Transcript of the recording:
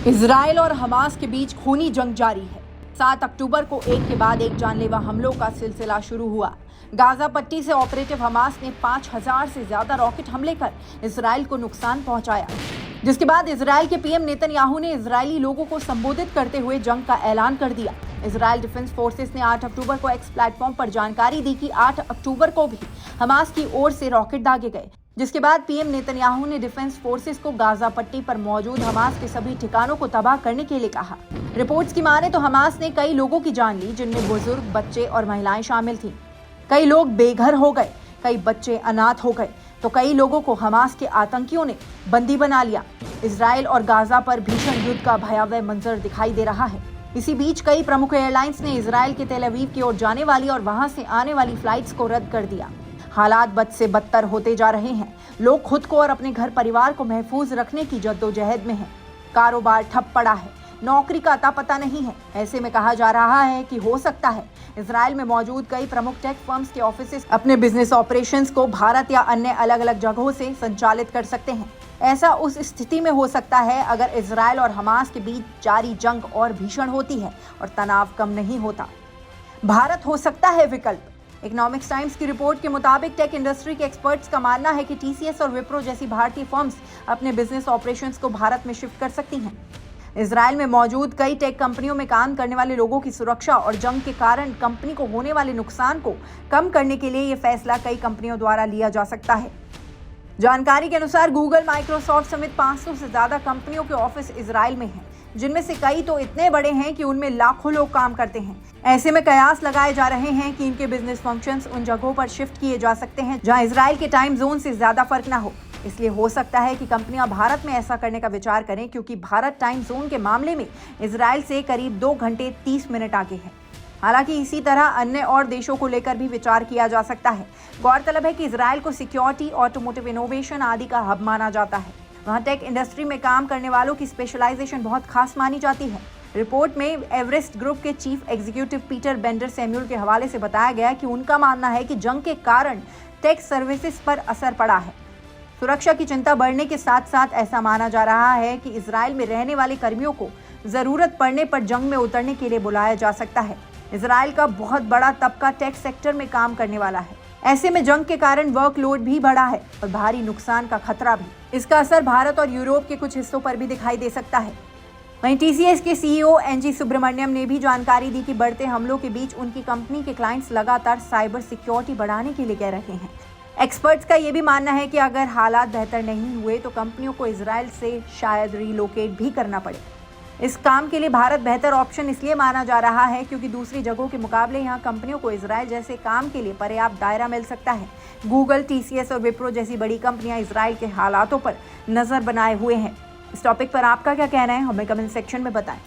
Israel और Hamas के बीच खूनी जंग जारी है। 7 अक्टूबर को एक के बाद एक जानलेवा हमलों का सिलसिला शुरू हुआ। गाजा पट्टी से ऑपरेटिव हमास ने 5000 से ज्यादा रॉकेट हमले कर इजराइल को नुकसान पहुंचाया, जिसके बाद इजराइल के पीएम नेतन्याहू ने इजरायली लोगों को संबोधित करते हुए जंग का ऐलान कर दिया। इजराइल डिफेंस फोर्सेस ने 8 अक्टूबर को एक्स प्लेटफॉर्म पर जानकारी दी कि 8 अक्टूबर को भी हमास की ओर से रॉकेट दागे गए, जिसके बाद पीएम नेतन्याहू ने डिफेंस फोर्सेस को गाजा पट्टी पर मौजूद हमास के सभी ठिकानों को तबाह करने के लिए कहा। रिपोर्ट्स की माने तो हमास ने कई लोगों की जान ली, जिनमें बुजुर्ग, बच्चे और महिलाएं शामिल थीं। कई लोग बेघर हो गए, कई बच्चे अनाथ हो गए, तो कई लोगों को हमास के आतंकियों ने बंदी बना लिया। इजराइल और गाजा पर भीषण युद्ध का भयावह मंजर दिखाई दे रहा है। इसी बीच कई प्रमुख एयरलाइंस ने इजराइल के तेल अवीव की ओर जाने वाली और वहां से आने वाली फ्लाइट्स को रद्द कर दिया। हालात बद से बदतर होते जा रहे हैं। लोग खुद को और अपने घर परिवार को महफूज रखने की जद्दोजहद में हैं। कारोबार ठप पड़ा है, नौकरी का अता पता नहीं है। ऐसे में कहा जा रहा है कि हो सकता है इजराइल में मौजूद कई प्रमुख टेक फर्म्स के ऑफिसेस अपने बिजनेस ऑपरेशंस को भारत या अन्य अलग अलग जगहों से संचालित कर सकते हैं। ऐसा उस स्थिति में हो सकता है अगर इजराइल और हमास के बीच जारी जंग और भीषण होती है और तनाव कम नहीं होता। भारत हो सकता है विकल्प। इकोनॉमिक्स टाइम्स की रिपोर्ट के मुताबिक टेक इंडस्ट्री के एक्सपर्ट्स का मानना है कि टीसीएस और विप्रो जैसी भारतीय फर्म्स अपने बिजनेस ऑपरेशंस को भारत में शिफ्ट कर सकती हैं। इजराइल में मौजूद कई टेक कंपनियों में काम करने वाले लोगों की सुरक्षा और जंग के कारण कंपनी को होने वाले नुकसान को कम करने के लिए यह फैसला कई कंपनियों द्वारा लिया जा सकता है। जानकारी के अनुसार गूगल, माइक्रोसॉफ्ट समेत 500 से ज्यादा कंपनियों के ऑफिस इजराइल में हैं, जिनमें से कई तो इतने बड़े हैं कि उनमें लाखों लोग काम करते हैं। ऐसे में कयास लगाए जा रहे हैं कि इनके बिजनेस फंक्शंस उन जगहों पर शिफ्ट किए जा सकते हैं जहां इजराइल के टाइम जोन से ज्यादा फर्क ना हो। इसलिए हो सकता है कि कंपनियां भारत में ऐसा करने का विचार करें, क्योंकि भारत टाइम जोन के मामले में इजराइल से करीब 2 घंटे 30 मिनट आगे है। हालांकि इसी तरह अन्य और देशों को लेकर भी विचार किया जा सकता है। गौरतलब है कि इजराइल को सिक्योरिटी, ऑटोमोटिव इनोवेशन आदि का हब माना जाता है। वहाँ टेक इंडस्ट्री में काम करने वालों की स्पेशलाइजेशन बहुत खास मानी जाती है। रिपोर्ट में एवरेस्ट ग्रुप के chief executive Peter Bender Samuel के हवाले से बताया गया कि उनका मानना है कि जंग के कारण टेक सर्विसेज पर असर पड़ा है। सुरक्षा की चिंता बढ़ने के साथ साथ ऐसा माना जा रहा है कि इजराइल में रहने वाले कर्मियों को जरूरत पड़ने पर जंग में उतरने के लिए बुलाया जा सकता है। इजराइल का बहुत बड़ा तबका टेक सेक्टर में काम करने वाला है। ऐसे में जंग के कारण वर्कलोड भी बढ़ा है और भारी नुकसान का खतरा भी। इसका असर भारत और यूरोप के कुछ हिस्सों पर भी दिखाई दे सकता है। वहीं टीसीएस के सीईओ एनजी सुब्रमण्यम ने भी जानकारी दी कि बढ़ते हमलों के बीच उनकी कंपनी के क्लाइंट्स लगातार साइबर सिक्योरिटी बढ़ाने के लिए कह रहे हैं। एक्सपर्ट्स का ये भी मानना है कि अगर हालात बेहतर नहीं हुए तो कंपनियों को इजराइल से शायद रीलोकेट भी करना पड़े। इस काम के लिए भारत बेहतर ऑप्शन इसलिए माना जा रहा है क्योंकि दूसरी जगहों के मुकाबले यहाँ कंपनियों को इजराइल जैसे काम के लिए पर्याप्त दायरा मिल सकता है। गूगल, टीसीएस और विप्रो जैसी बड़ी कंपनियां इजराइल के हालातों पर नजर बनाए हुए हैं। इस टॉपिक पर आपका क्या कहना है, हमें कमेंट सेक्शन में बताएं।